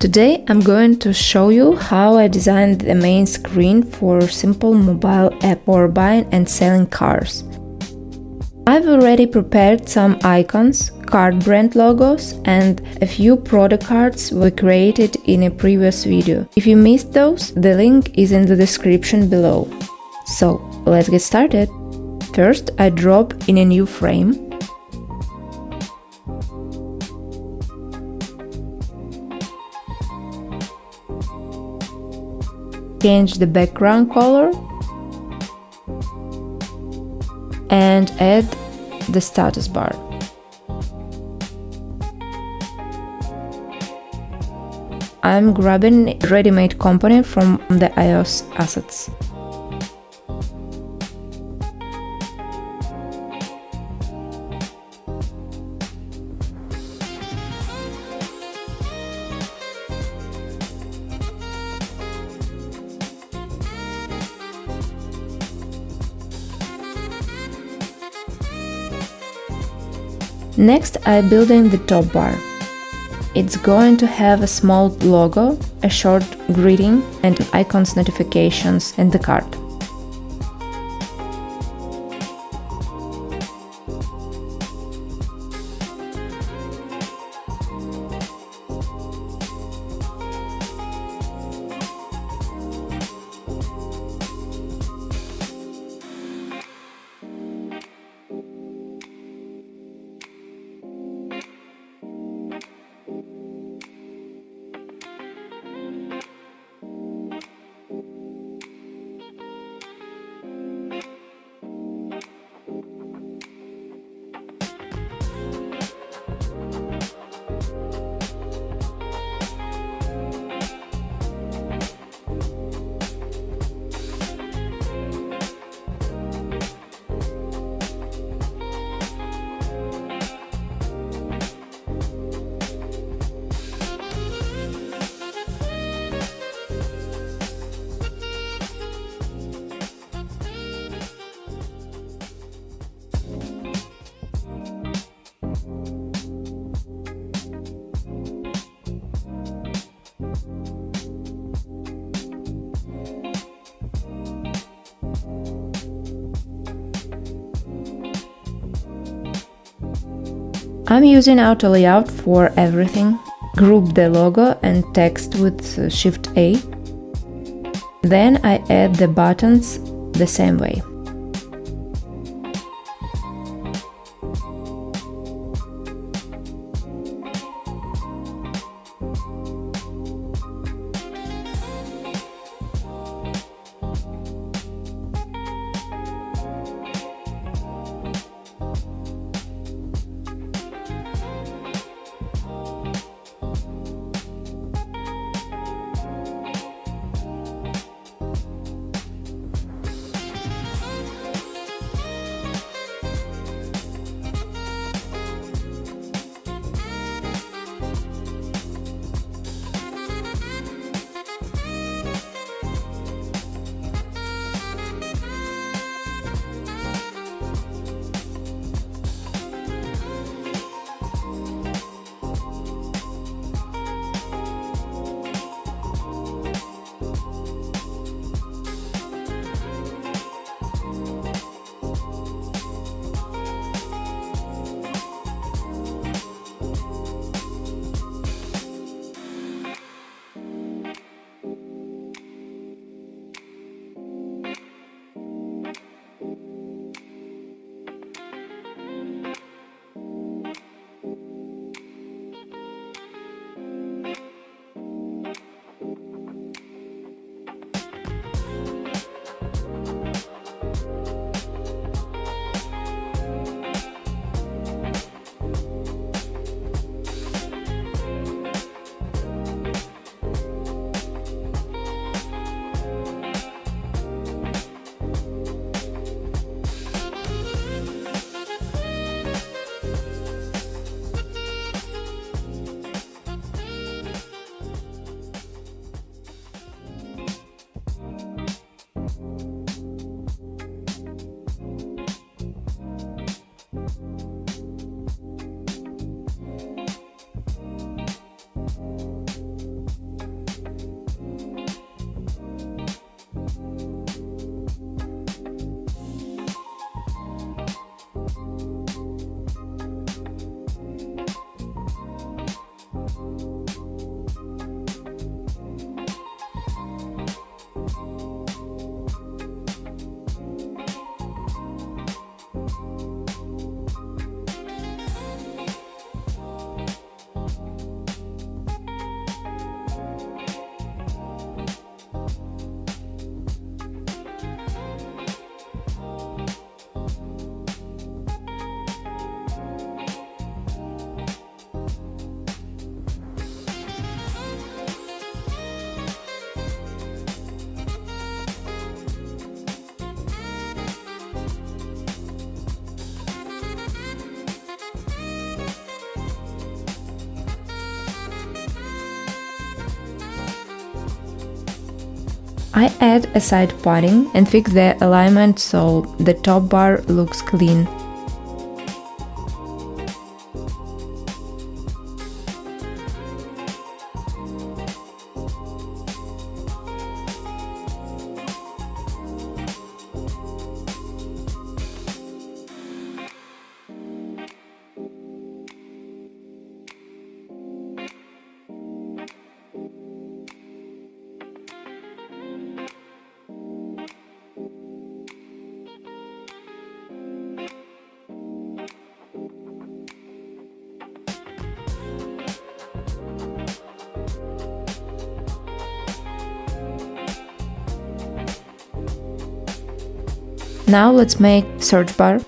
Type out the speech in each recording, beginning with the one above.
Today I'm going to show you how I designed the main screen for simple mobile app for buying and selling cars. I've already prepared some icons, card brand logos and a few product cards we created in a previous video. If you missed those, the link is in the description below. So, let's get started. First, I drop in a new frame. Change the background color and add the status bar. I'm grabbing a ready-made component from the iOS assets. Next, I'm building the top bar. It's going to have a small logo, a short greeting, and icons, notifications, and the card. I'm using auto layout for everything. Group the logo and text with Shift A. Then I add the buttons the same way. I add a side padding and fix the alignment so the top bar looks clean. Now let's make search bar.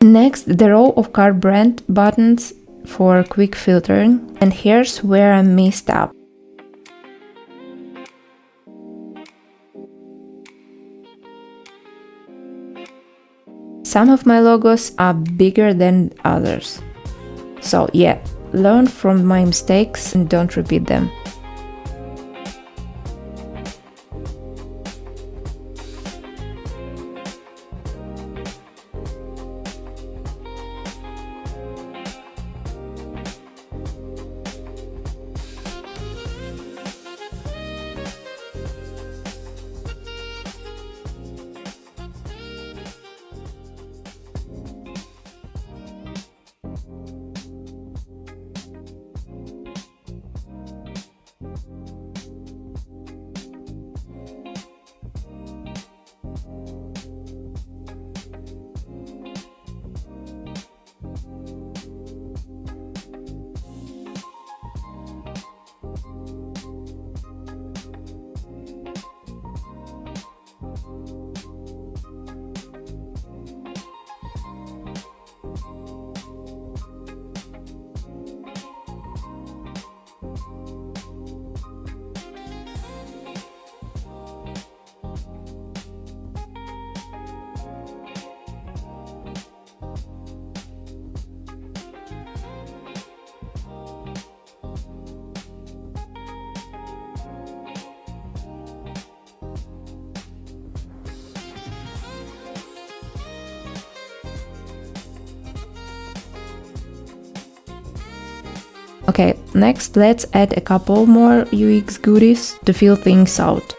Next, the row of card brand buttons for quick filtering, and here's where I messed up. Some of my logos are bigger than others. So yeah, learn from my mistakes and don't repeat them. Okay, next let's add a couple more UX goodies to fill things out.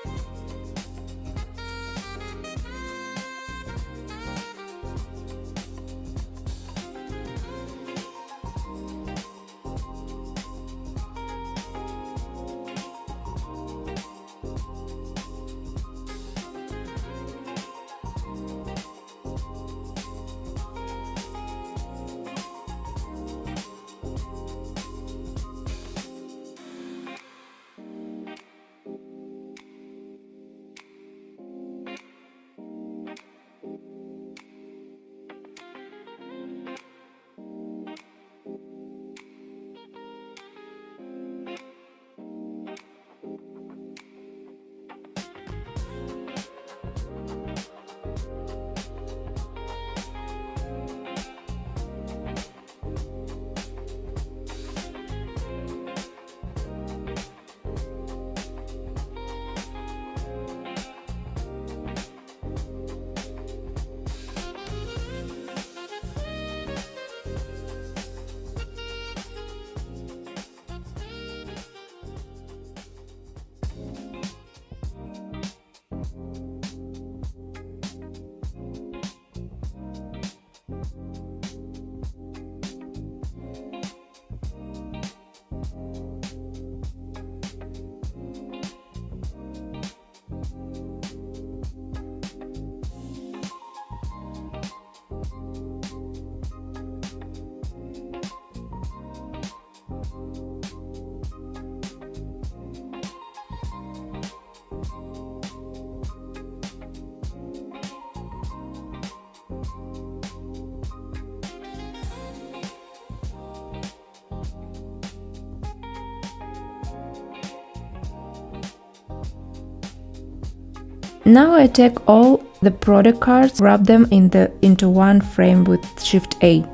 Now I take all the product cards, wrap them into one frame with Shift A.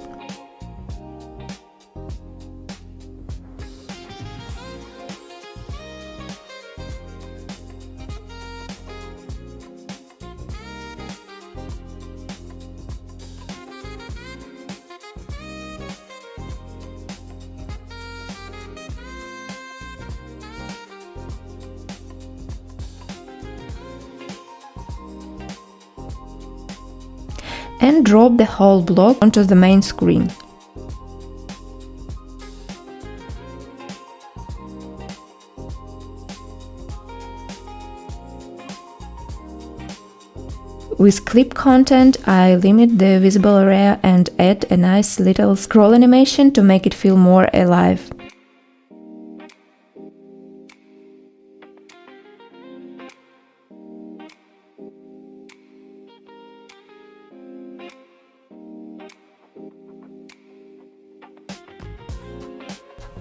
And drop the whole block onto the main screen. With clip content, I limit the visible area and add a nice little scroll animation to make it feel more alive.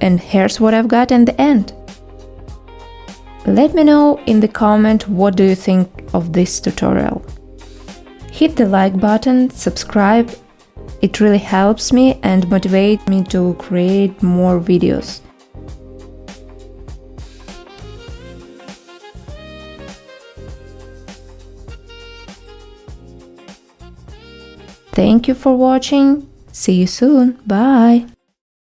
And here's what I've got in the end. Let me know in the comment what do you think of this tutorial. Hit the like button, subscribe, it really helps me and motivates me to create more videos. Thank you for watching, see you soon, bye!